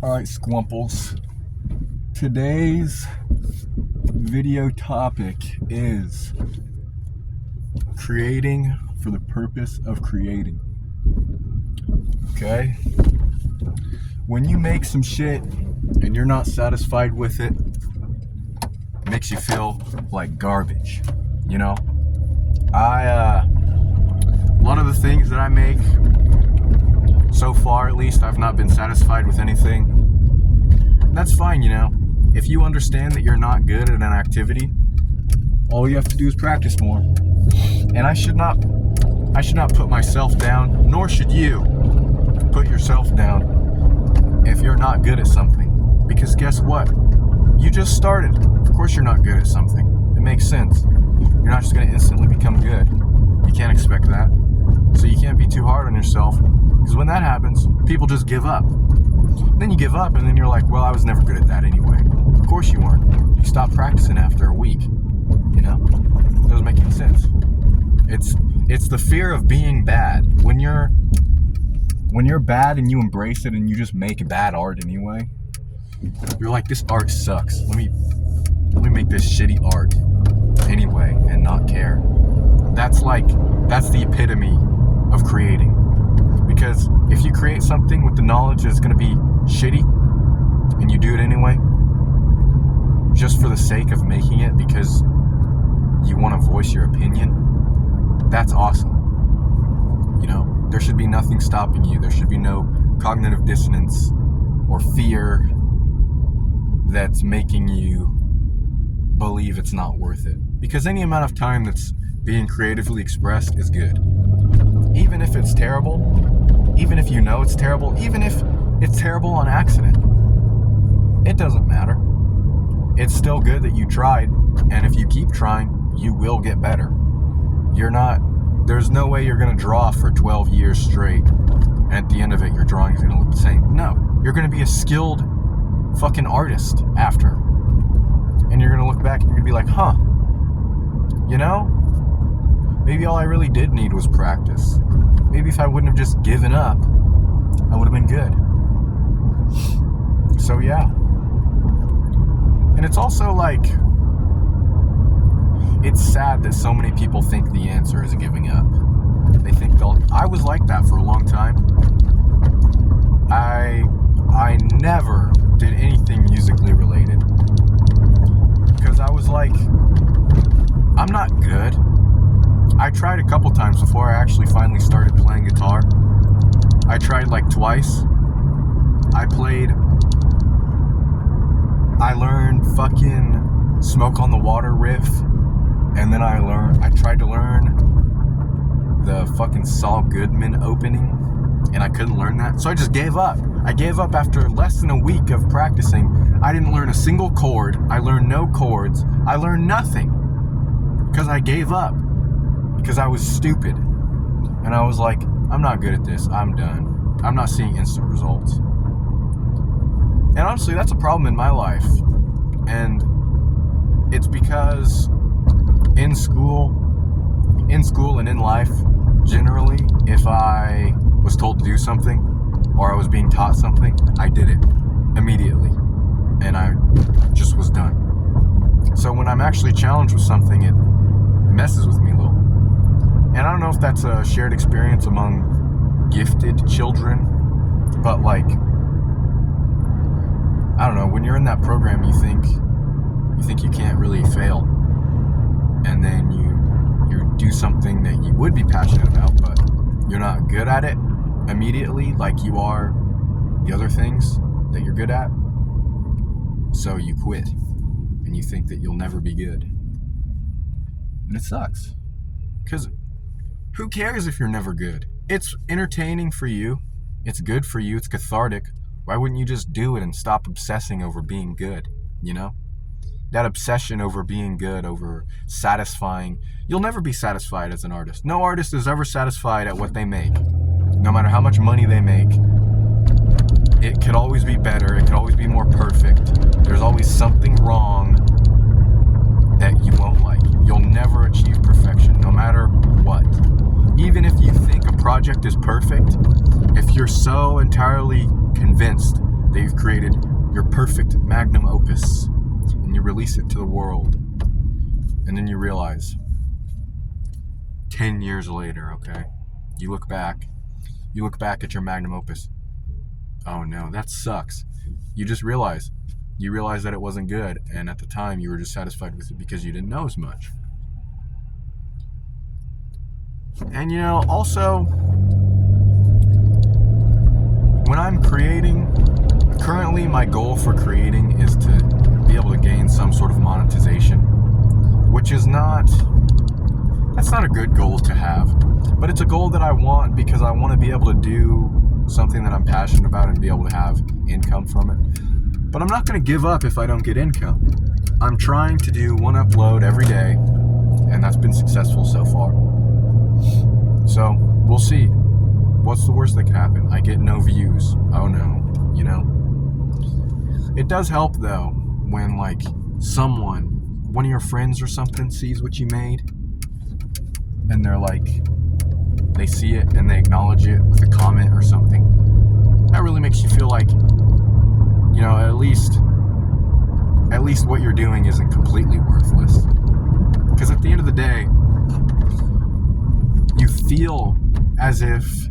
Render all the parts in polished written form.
Alright, Squumples. Today's video topic is creating for the purpose of creating. Okay? When you make some shit and you're not satisfied with it, it makes you feel like garbage. You know? A lot of the things that I make, so far at least, I've not been satisfied with anything. And that's fine, you know. If you understand that you're not good at an activity, all you have to do is practice more. And I should not put myself down, nor should you put yourself down if you're not good at something. Because guess what? You just started. Of course you're not good at something. It makes sense. You're not just going to instantly become good. You can't expect that. So you can't be too hard on yourself, because when that happens, people just give up. Then you give up, and then you're like, well, I was never good at that anyway. Of course you weren't. You stopped practicing after a week. You know? It doesn't make any sense. It's the fear of being bad. When you're bad and you embrace it and you just make bad art anyway, you're like, this art sucks. Let me make this shitty art anyway and not care. That's the epitome of creating. Because if you create something with the knowledge that it's going to be shitty and you do it anyway, just for the sake of making it because you want to voice your opinion, that's awesome. You know, there should be nothing stopping you. There should be no cognitive dissonance or fear that's making you believe it's not worth it. Because any amount of time that's being creatively expressed is good. Even if it's terrible, even if you know it's terrible, even if it's terrible on accident, it doesn't matter. It's still good that you tried, and if you keep trying, you will get better. There's no way you're going to draw for 12 years straight, and at the end of it, your drawing is going to look the same. No, you're going to be a skilled fucking artist after. And you're going to look back and you're going to be like, huh, you know, maybe all I really did need was practice. Maybe if I wouldn't have just given up, I would have been good. So yeah. And it's also like, it's sad that so many people think the answer is giving up. They think I was like that for a long time. I never did anything musically related. Because I was like, I'm not good. I tried a couple times before I actually finally started playing guitar. I tried like twice. I learned fucking Smoke on the Water riff. And then I tried to learn the fucking Saul Goodman opening. And I couldn't learn that. So I just gave up. I gave up after less than a week of practicing. I didn't learn a single chord. I learned no chords. I learned nothing. Because I gave up. Because I was stupid. And I was like, I'm not good at this. I'm done. I'm not seeing instant results. And honestly, that's a problem in my life. And it's because in school and in life, generally, if I was told to do something or I was being taught something, I did it immediately. And I just was done. So when I'm actually challenged with something, it messes with me a little. And I don't know if that's a shared experience among gifted children, but like, I don't know, when you're in that program, you think you can't really fail. And then you do something that you would be passionate about, but you're not good at it immediately like you are the other things that you're good at. So you quit and you think that you'll never be good. And it sucks. Because who cares if you're never good? It's entertaining for you. It's good for you. It's cathartic. Why wouldn't you just do it and stop obsessing over being good? You know? That obsession over being good, over satisfying. You'll never be satisfied as an artist. No artist is ever satisfied at what they make. No matter how much money they make. It could always be better. It could always be more perfect. There's always something wrong that you won't like. You'll never achieve perfection, no matter what. Even if you think a project is perfect, if you're so entirely convinced that you've created your perfect magnum opus, and you release it to the world, and then you realize 10 years later, okay, you look back at your magnum opus. Oh no, that sucks. You realize that it wasn't good, and at the time you were just satisfied with it because you didn't know as much. And also, when I'm creating, currently my goal for creating is to be able to gain some sort of monetization, which is that's not a good goal to have, but it's a goal that I want because I want to be able to do something that I'm passionate about and be able to have income from it. But I'm not going to give up if I don't get income. I'm trying to do one upload every day, and that's been successful so far. So we'll see. What's the worst that can happen? I get no views. Oh no, It does help though when like one of your friends or something sees what you made, and they see it and they acknowledge it with a comment or something. That really makes you feel like, at least what you're doing isn't completely worthless. Because at the end of the day, you feel as if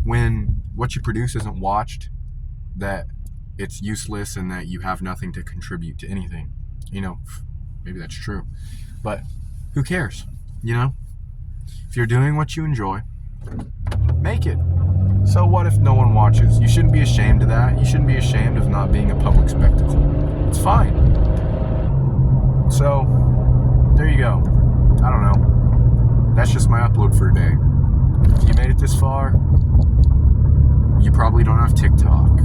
when what you produce isn't watched, that it's useless and that you have nothing to contribute to anything. Maybe that's true, but who cares? If you're doing what you enjoy, make it. So what if no one watches? You shouldn't be ashamed of that. You shouldn't be ashamed of not being a public spectacle. It's fine. So, there you go. I don't know. That's just my upload for today. If you made it this far, you probably don't have TikTok.